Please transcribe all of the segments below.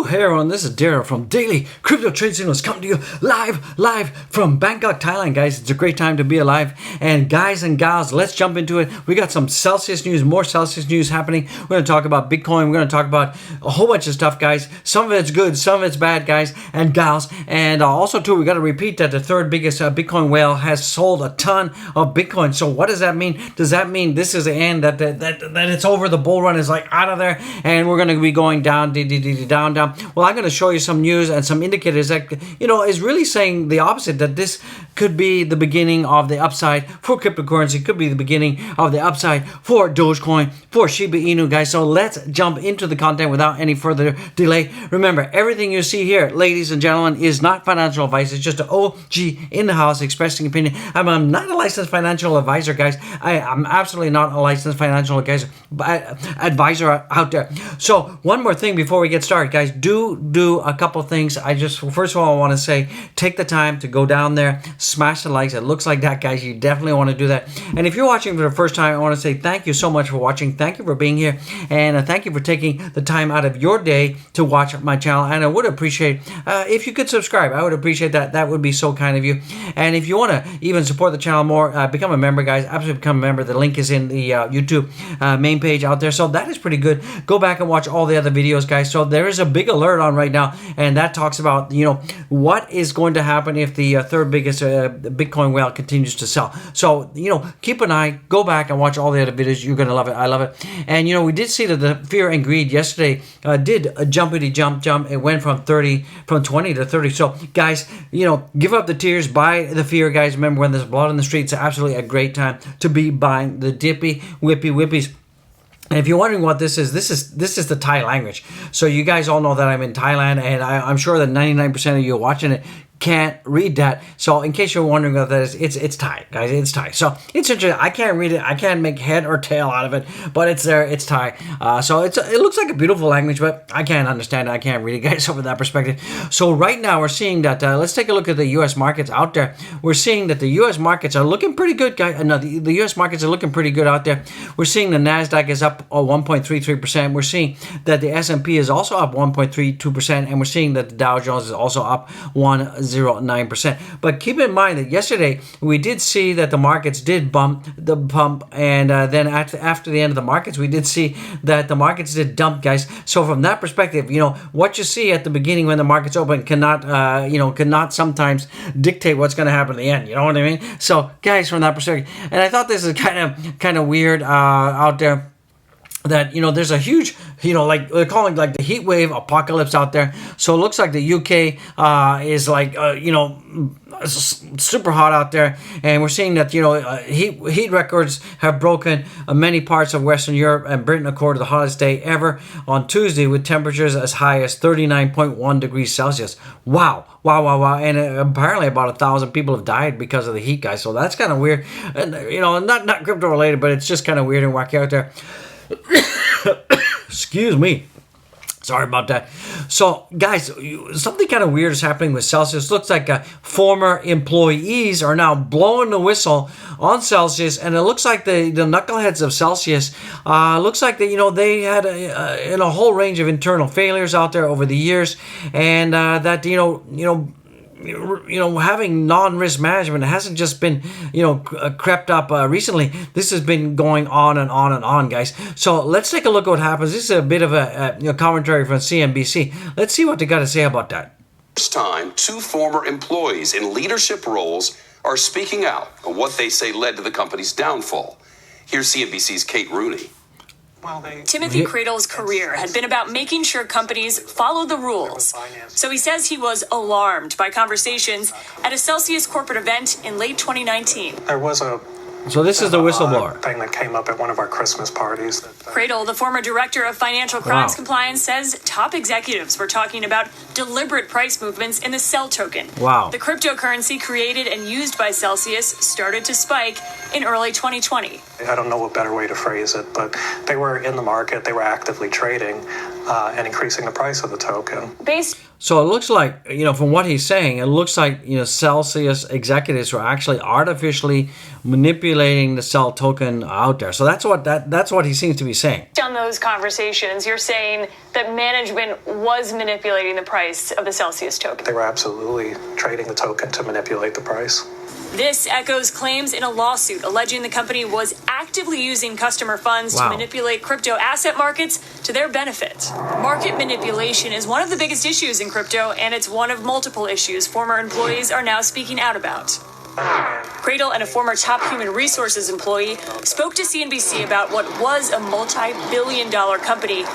Hey everyone, this is Daryl from Daily Crypto Trade Signals coming to you live from Bangkok, Thailand, guys. It's a great time to be alive. And guys and gals, let's jump into it. We got some Celsius news, more Celsius news happening. We're going to talk about Bitcoin. We're going to talk about a whole bunch of stuff, guys. Some of it's good, some of it's bad, guys and gals. And also, too, we got to repeat that the third biggest Bitcoin whale has sold a ton of Bitcoin. So what does that mean? Does that mean this is the end, that it's over, the bull run is like out of there, and we're going to be going down, down? Well, I'm going to show you some news and some indicators that, is really saying the opposite, that this could be the beginning of the upside for cryptocurrency, could be the beginning of the upside for Dogecoin, for Shiba Inu, guys. So let's jump into the content without any further delay. Remember, everything you see here, ladies and gentlemen, is not financial advice. It's just an OG in the house expressing opinion. I'm not a licensed financial advisor, guys. I'm absolutely not a licensed financial advisor out there. So one more thing before we get started, guys, do a couple things. First of all, I want to say, take the time to go down there, smash the likes. It looks like that, guys. You definitely want to do that. And if you're watching for the first time, I want to say thank you so much for watching. Thank you for being here, and thank you for taking the time out of your day to watch my channel. And I would appreciate if you could subscribe. I would appreciate that. That would be so kind of you. And if you want to even support the channel more, become a member, guys. Absolutely become a member. The link is in the YouTube main page out there. So that is pretty good. Go back and watch all the other videos, guys. So there is a big alert on right now, and that talks about what is going to happen if the third biggest Bitcoin whale continues to sell. So keep an eye, go back and watch all the other videos. You're gonna love it. I love it. And we did see that the fear and greed yesterday did a jumpity jump. It went from 20 to 30. So guys, give up the tears, buy the fear, guys. Remember, when there's blood on the streets, it's absolutely a great time to be buying the dippy whippies. And if you're wondering what this is the Thai language. So you guys all know that I'm in Thailand, and I'm sure that 99% of you watching it can't read that. So in case you're wondering what that is, it's Thai, guys. It's Thai. So it's interesting. I can't read it. I can't make head or tail out of it, but it's there. It's Thai. So it looks like a beautiful language, but I can't understand it. I can't read it, guys, over that perspective. So right now we're seeing that, let's take a look at the U.S. markets out there. We're seeing that the U.S. markets are looking pretty good, guys. No, the U.S. markets are looking pretty good out there. We're seeing the NASDAQ is up 1.33%. We're seeing that the S&P is also up 1.32%, and we're seeing that the Dow Jones is also up 1.09%. But keep in mind that yesterday we did see that the markets did bump, and then after the end of the markets, we did see that the markets did dump, guys. So from that perspective, what you see at the beginning when the markets open cannot sometimes dictate what's going to happen at the end. You know what I mean? So guys, from that perspective, and I thought this is kind of weird out there, that there's a huge like they're calling like the heat wave apocalypse out there. So it looks like the UK is like super hot out there, and we're seeing that heat records have broken many parts of Western Europe and Britain, according to the hottest day ever on Tuesday, with temperatures as high as 39.1 degrees Celsius. Wow. And apparently about 1,000 people have died because of the heat, guys. So that's kind of weird, and not crypto related, but it's just kind of weird and wacky out there. Excuse me. Sorry about that. So, guys, something kind of weird is happening with Celsius. Looks like former employees are now blowing the whistle on Celsius, and it looks like the knuckleheads of Celsius looks like they had a whole range of internal failures out there over the years, and that having non-risk management hasn't just been crept up recently. This has been going on and on and on, guys. So let's take a look at what happens. This is a bit of a commentary from CNBC. Let's see what they got to say about that. First time, two former employees in leadership roles are speaking out on what they say led to the company's downfall. Here's CNBC's Kate Rooney. Timothy Cradle's career had been about making sure companies follow the rules. So he says he was alarmed by conversations at a Celsius corporate event in late 2019. There was So this is the whistleblower thing that came up at one of our Christmas parties. Cradle, the former director of financial crimes compliance, says top executives were talking about deliberate price movements in the Cell token. Wow. The cryptocurrency created and used by Celsius started to spike in early 2020. I don't know a better way to phrase it, but they were in the market, they were actively trading, and increasing the price of the token. So it looks like, from what he's saying, it looks like, Celsius executives were actually artificially manipulating the CEL token out there. So that's what he seems to be saying. On those conversations, you're saying that management was manipulating the price of the Celsius token. They were absolutely trading the token to manipulate the price. This echoes claims in a lawsuit alleging the company was actively using customer funds to manipulate crypto asset markets to their benefit. Market manipulation is one of the biggest issues in crypto, and it's one of multiple issues former employees are now speaking out about. Cradle and a former top human resources employee spoke to CNBC about what was a multi-billion-dollar company.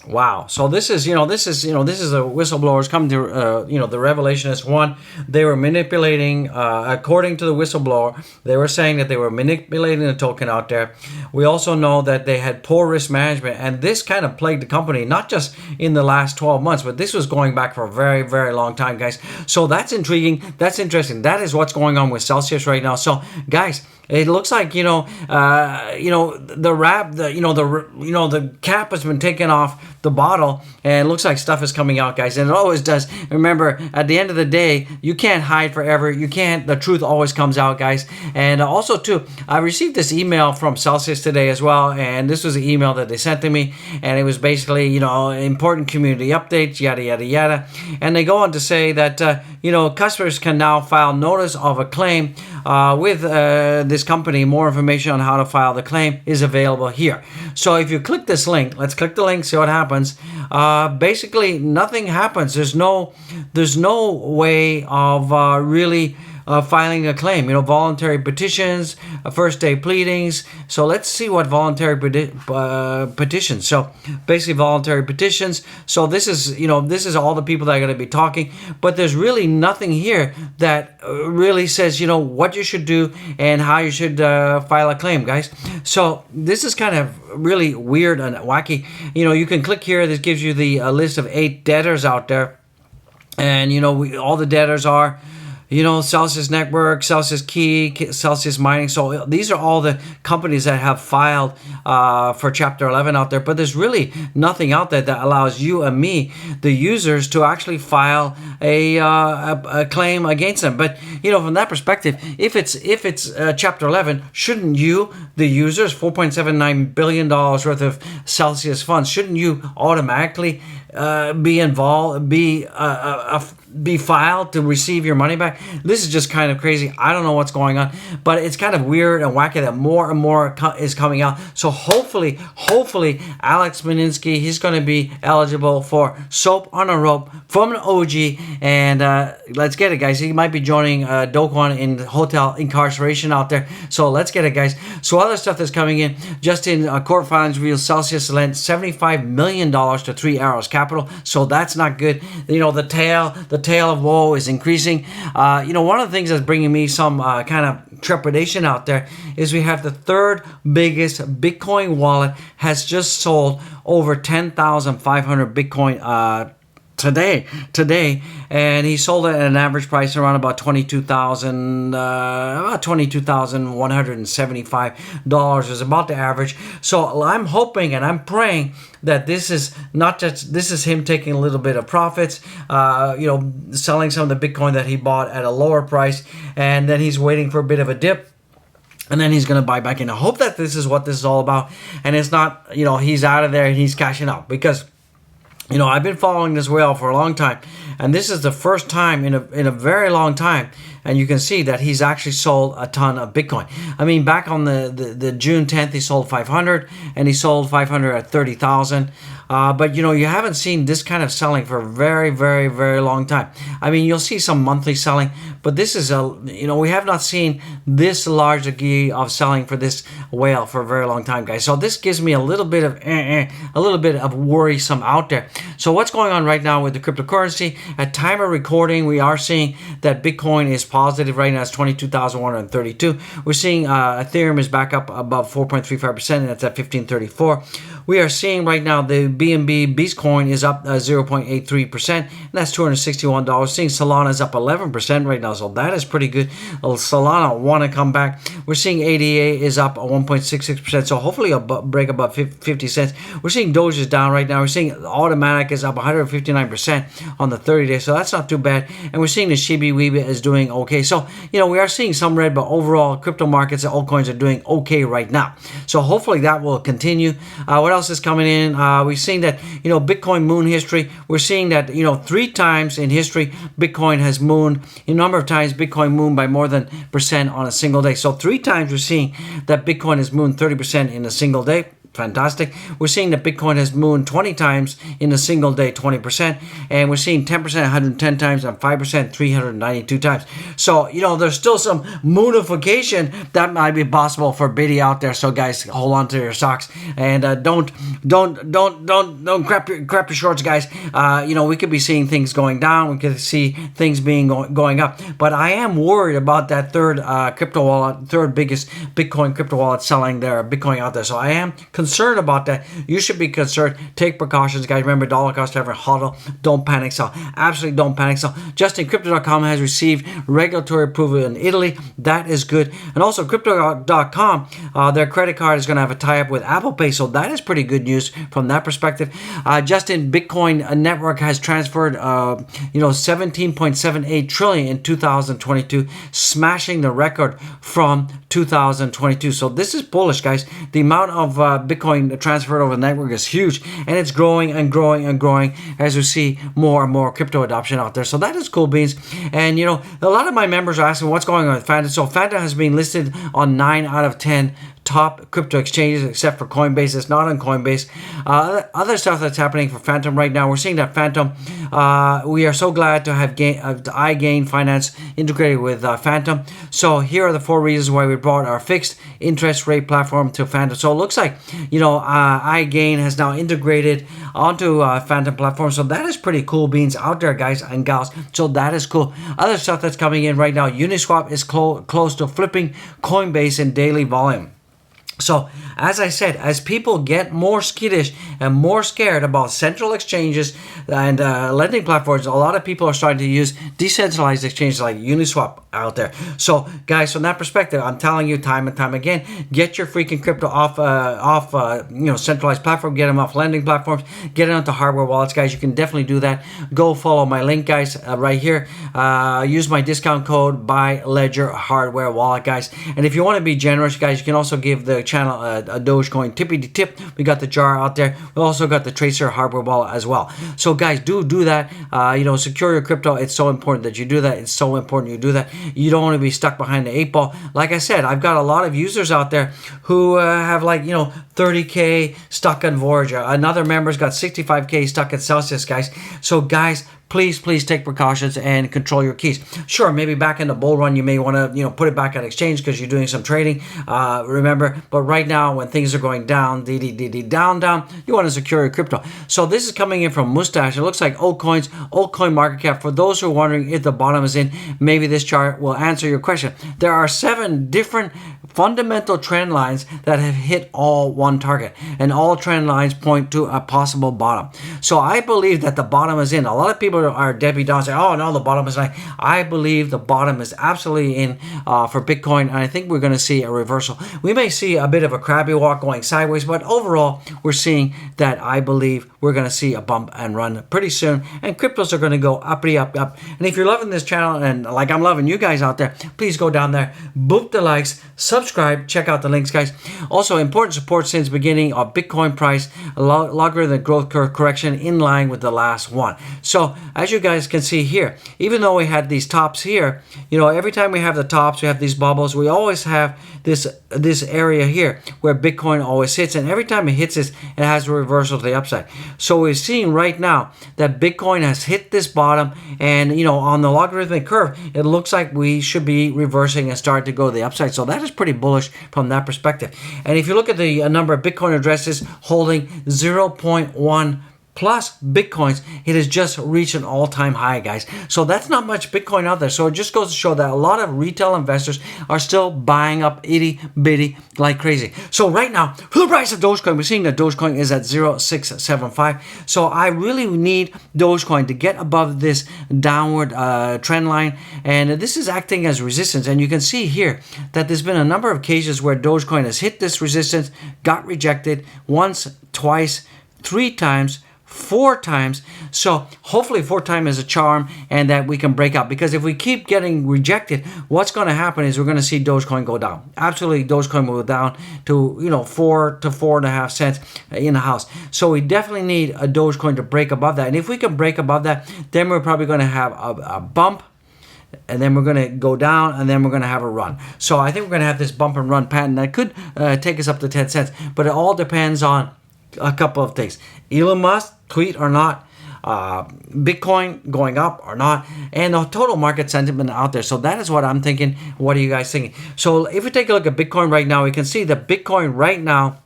Wow. So this is the whistleblowers come to, the revelation is one, they were manipulating, according to the whistleblower, they were saying that they were manipulating the token out there. We also know that they had poor risk management, and this kind of plagued the company, not just in the last 12 months, but this was going back for a very, very long time, guys. So that's intriguing. That's interesting. That is what's going on with Celsius right now. So guys, it looks like, the cap has been taken off the bottle, and it looks like stuff is coming out, guys, and it always does. Remember, at the end of the day, you can't hide forever. The truth always comes out, guys. And also too, I received this email from Celsius today as well, and this was an email that they sent to me, and it was basically, important community updates, yada, yada, yada. And they go on to say that, customers can now file notice of a claim with this company. More information on how to file the claim is available here. So if you click this link, let's click the link, see what happens. Basically, nothing happens. There's no way of really filing a claim. Voluntary petitions, first day pleadings. So let's see what voluntary petitions. So basically, voluntary petitions. So this is all the people that are going to be talking. But there's really nothing here that really says what you should do and how you should file a claim, guys. So this is kind of really weird and wacky. You can click here. This gives you the list of 8 debtors out there, and all the debtors are Celsius Network, Celsius Key, Celsius Mining. So these are all the companies that have filed for Chapter 11 out there. But there's really nothing out there that allows you and me, the users, to actually file a claim against them. But from that perspective, if it's Chapter 11, shouldn't you, the users, $4.79 billion worth of Celsius funds, shouldn't you automatically be involved, be filed to receive your money back? This is just kind of crazy. I don't know what's going on, but it's kind of weird and wacky that more and more is coming out. So hopefully Alex Malinsky, he's going to be eligible for Soap on a Rope from an OG, and let's get it, guys. He might be joining Do Kwon in hotel incarceration out there. So let's get it, guys. So other stuff that's coming in, just in court filings reveals Celsius lent $75 million to Three Arrows Capital. So that's not good. The tale of woe is increasing. One of the things that's bringing me some kind of trepidation out there is we have the third biggest Bitcoin wallet has just sold over 10,500 Bitcoin today, and he sold it at an average price around about $22,175 is about the average. So I'm hoping and I'm praying that this is him taking a little bit of profits, selling some of the Bitcoin that he bought at a lower price, and then he's waiting for a bit of a dip, and then he's going to buy back in. I hope that this is what this is all about, and it's not, he's out of there and he's cashing out, because I've been following this whale for a long time, and this is the first time in a very long time, and you can see that he's actually sold a ton of Bitcoin. I mean, back on the June 10th, he sold 500, and he sold 500 at 30,000. But you haven't seen this kind of selling for a very, very, very long time. I mean, you'll see some monthly selling, but this is we have not seen this large degree of selling for this whale for a very long time, guys. So this gives me a little bit of worrisome out there. So what's going on right now with the cryptocurrency? At time of recording, we are seeing that Bitcoin is positive right now. It's 22,132. We're seeing Ethereum is back up above 4.35%, and that's at 1534. We are seeing right now the BNB Bitcoin is up 0.83%, and that's $261. Seeing Solana is up 11% right now, so that is pretty good. Solana want to come back. We're seeing ADA is up 1.66%, so hopefully a break above 50 cents. We're seeing Doge is down right now. We're seeing Automatic is up 159% on the 30-day, so that's not too bad. And we're seeing the Shiba Weeba is doing okay. So, we are seeing some red, but overall, crypto markets and altcoins are doing okay right now. So hopefully that will continue. What else is coming in? We've seen that, Bitcoin moon history. We're seeing that, 3 times in history, Bitcoin has mooned. A number of times, Bitcoin mooned by more than % on a single day. So 3 times we're seeing that Bitcoin has mooned 30% in a single day. Fantastic. We're seeing that Bitcoin has mooned 20 times in a single day, 20%. And we're seeing 10%, 110 times, and 5%, 392 times. So, there's still some moonification that might be possible for Biddy out there. So, guys, hold on to your socks and don't crap your shorts, guys. We could be seeing things going down. We could see things going up. But I am worried about that third biggest Bitcoin crypto wallet selling their Bitcoin out there. So, I am concerned about that. You should be concerned. Take precautions, guys. Remember, dollar cost average hodl. Don't panic sell. Absolutely don't panic sell. JustinCrypto.com has received regulatory approval in Italy. That is good. And also, Crypto.com, their credit card is going to have a tie-up with Apple Pay. So that is pretty good news from that perspective. Justin, Bitcoin Network has transferred, 17.78 trillion in 2022, smashing the record from 2022. So this is bullish, guys. The amount of Bitcoin transferred over the network is huge, and it's growing and growing and growing as we see more and more crypto adoption out there. So that is cool beans. And a lot of my members are asking what's going on with Phantom. So Phantom has been listed on 9 out of 10 top crypto exchanges, except for Coinbase. It's not on Coinbase. Other stuff that's happening for Phantom right now, we're seeing that Phantom, we are so glad to have iGain Finance integrated with Phantom. So here are the 4 reasons why we brought our fixed interest rate platform to Phantom. So it looks like, iGain has now integrated onto Phantom platform. So that is pretty cool beans out there, guys and gals. So that is cool. Other stuff that's coming in right now, Uniswap is close to flipping Coinbase in daily volume. So, as I said, as people get more skittish and more scared about central exchanges and lending platforms, a lot of people are starting to use decentralized exchanges like Uniswap out there. So, guys, from that perspective, I'm telling you time and time again, get your freaking crypto off centralized platform, get them off lending platforms, get it onto hardware wallets, guys. You can definitely do that. Go follow my link, guys, right here. Use my discount code by Ledger Hardware Wallet, guys. And if you want to be generous, guys, you can also give the channel a Dogecoin tippity tip. We got the jar out there. We also got the Tracer hardware wallet as well. So guys, do that. Secure your crypto. It's so important that you do that. It's so important you do that. You don't want to be stuck behind the 8 ball. Like I said, I've got a lot of users out there who have 30K stuck on Voyager. Another member's got 65K stuck at Celsius, guys. So guys, please take precautions and control your keys. Sure, maybe back in the bull run, you may want to, put it back on exchange because you're doing some trading. Remember, but right now when things are going down, down, you want to secure your crypto. So this is coming in from Mustache. It looks like altcoin market cap. For those who are wondering if the bottom is in, maybe this chart will answer your question. There are 7 different fundamental trend lines that have hit all one target, and all trend lines point to a possible bottom. So I believe that the bottom is in. A lot of people are Debbie Downs saying, oh no, the bottom is not. I believe the bottom is absolutely in for Bitcoin, and I think we're going to see a reversal. We may see a bit of a crabby walk going sideways, but overall we're seeing that I believe we're going to see a bump and run pretty soon, and cryptos are going to go uppity up. And if you're loving this channel, and like I'm loving you guys out there, please go down there, boop the likes, subscribe, check out the links, guys. Also, important support since beginning of Bitcoin price, logarithmic growth curve correction in line with the last one. So as you guys can see here, even though we had these tops here, every time we have the tops, we have these bubbles, we always have this area here where Bitcoin always hits, and every time it hits this, it has a reversal to the upside. So we're seeing right now that Bitcoin has hit this bottom, and on the logarithmic curve, it looks like we should be reversing and start to go to the upside. So that is pretty bullish from that perspective. And if you look at the number of Bitcoin addresses holding 0.1 plus Bitcoins, it has just reached an all-time high, guys. So that's not much Bitcoin out there. So it just goes to show that a lot of retail investors are still buying up itty bitty like crazy. So right now, for the price of Dogecoin, we're seeing that Dogecoin is at 0.675. So I really need Dogecoin to get above this downward trend line, and this is acting as resistance. And you can see here that there's been a number of occasions where Dogecoin has hit this resistance, got rejected once, twice, 3 times, 4 times. So hopefully 4 times is a charm, and that we can break out, because if we keep getting rejected, what's going to happen is we're going to see Dogecoin go down. Absolutely, Dogecoin will go down to 4 to 4.5 cents in the house. So we definitely need a Dogecoin to break above that, and if we can break above that, then we're probably going to have a bump, and then we're going to go down, and then we're going to have a run. So I think we're going to have this bump and run pattern that could take us up to 10 cents, but it all depends on a couple of things. Elon Musk tweet or not, Bitcoin going up or not, and the total market sentiment out there. So that is what I'm thinking. What are you guys thinking? So if we take a look at Bitcoin right now, we can see that Bitcoin right now,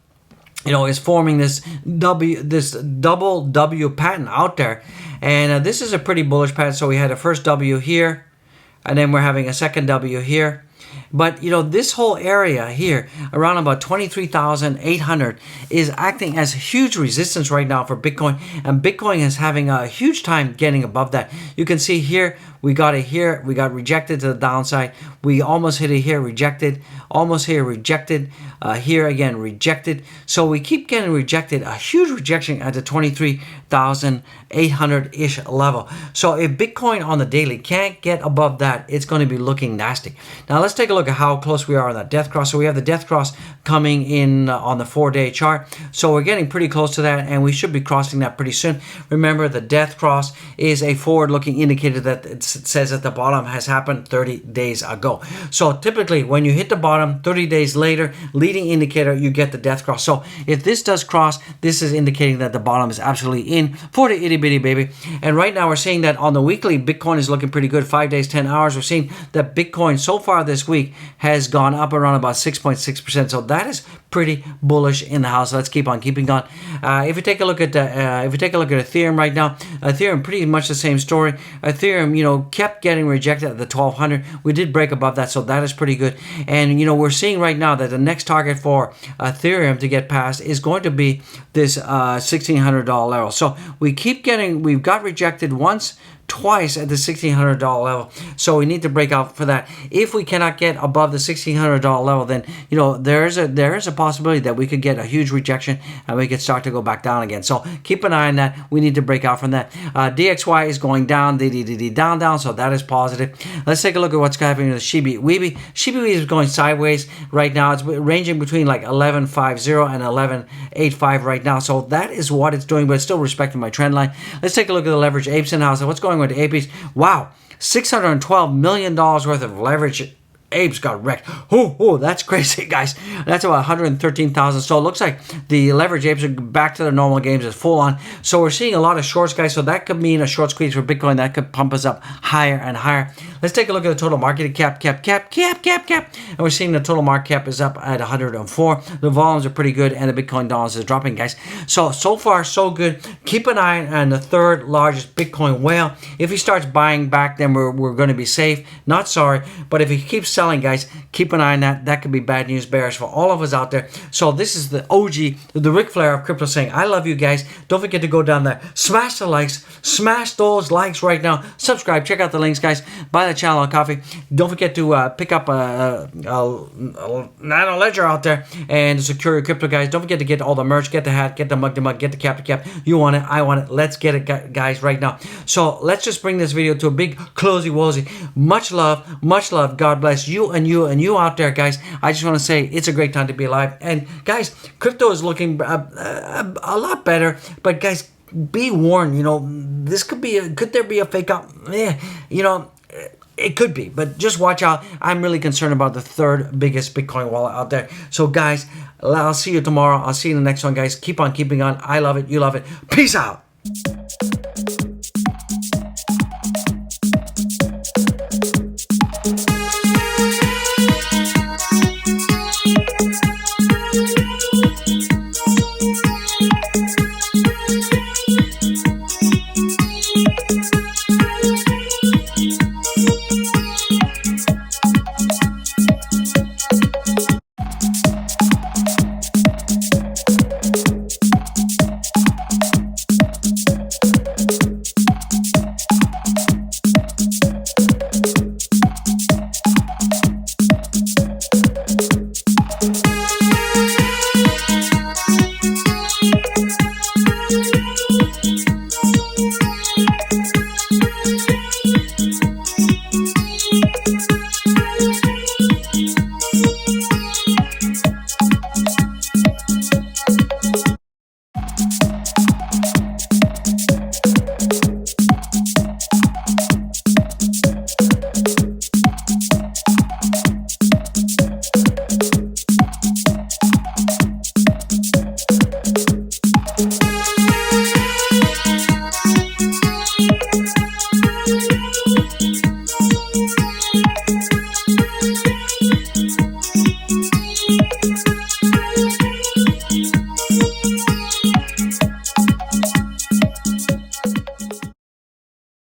is forming this double W pattern out there, and this is a pretty bullish pattern. So we had a first W here, and then we're having a second W here. But this whole area here around about 23,800 is acting as huge resistance right now for Bitcoin, and Bitcoin is having a huge time getting above that. You can see here we got it here, we got rejected to the downside, we almost hit it here, rejected, almost here, rejected, here again, rejected. So we keep getting rejected, a huge rejection at the 23,800-ish level. So if Bitcoin on the daily can't get above that, it's going to be looking nasty. Now let's take a look at how close we are on that death cross. So we have the death cross coming in on the 4-day chart. So we're getting pretty close to that, and we should be crossing that pretty soon. Remember, the death cross is a forward-looking indicator that it says that the bottom has happened 30 days ago. So typically when you hit the bottom 30 days later, leading indicator, you get the death cross. So if this does cross, this is indicating that the bottom is absolutely in for the itty bitty baby. And right now we're seeing that on the weekly, Bitcoin is looking pretty good. 5 days, 10 hours. We're seeing that Bitcoin so far this week has gone up around about 6.6%. So that is pretty bullish in the house. Let's keep on keeping on. If we take a look at Ethereum right now, Ethereum pretty much the same story. Ethereum, kept getting rejected at the 1200. We did break above that, so that is pretty good. And we're seeing right now that the next target for Ethereum to get past is going to be this $1,600 level. So we've got rejected once, twice at the $1,600 level. So we need to break out for that. If we cannot get above the $1,600 level, then there is a possibility that we could get a huge rejection and we could start to go back down again. So keep an eye on that. We need to break out from that. DXY is going down, down. So that is positive. Let's take a look at what's happening with Shiba Weeby. Shiba Weeby is going sideways right now. It's ranging between like 11.50 and 11.85 right now. So that is what it's doing, but it's still respecting my trend line. Let's take a look at the leverage apes in house. What's going with the apes? Wow, $612 million worth of leverage apes got wrecked. Oh, that's crazy, guys. That's about 113,000. So it looks like the leverage apes are back to their normal games. It's full on. So we're seeing a lot of shorts, guys. So that could mean a short squeeze for Bitcoin. That could pump us up higher and higher. Let's take a look at the total market cap. And we're seeing the total market cap is up at 104. The volumes are pretty good, and the Bitcoin dollars is dropping, guys. So far, so good. Keep an eye on the third largest Bitcoin whale. If he starts buying back, then we're going to be safe. Not sorry. But if he keeps selling, guys, keep an eye on that. That could be bad news bears for all of us out there. So this is the OG, the Ric Flair of crypto, saying I love you guys. Don't forget to go down there, smash the likes, smash those likes right now, subscribe, check out the links, guys, buy the channel a coffee. Don't forget to pick up a Nano Ledger out there and secure your crypto, guys. Don't forget to get all the merch, get the hat, get the mug, get the cap. You want it, I want it. Let's get it, guys, right now. So let's just bring this video to a big closey wozy. Much love. God bless you and you out there, guys. I just want to say it's a great time to be alive. And guys, crypto is looking a lot better, but guys, be warned, this could there be a fake out? It could be, but just watch out. I'm really concerned about the third biggest Bitcoin wallet out there. So guys, I'll see you tomorrow. I'll see you in the next one, guys. Keep on keeping on. I love it. You love it. Peace out.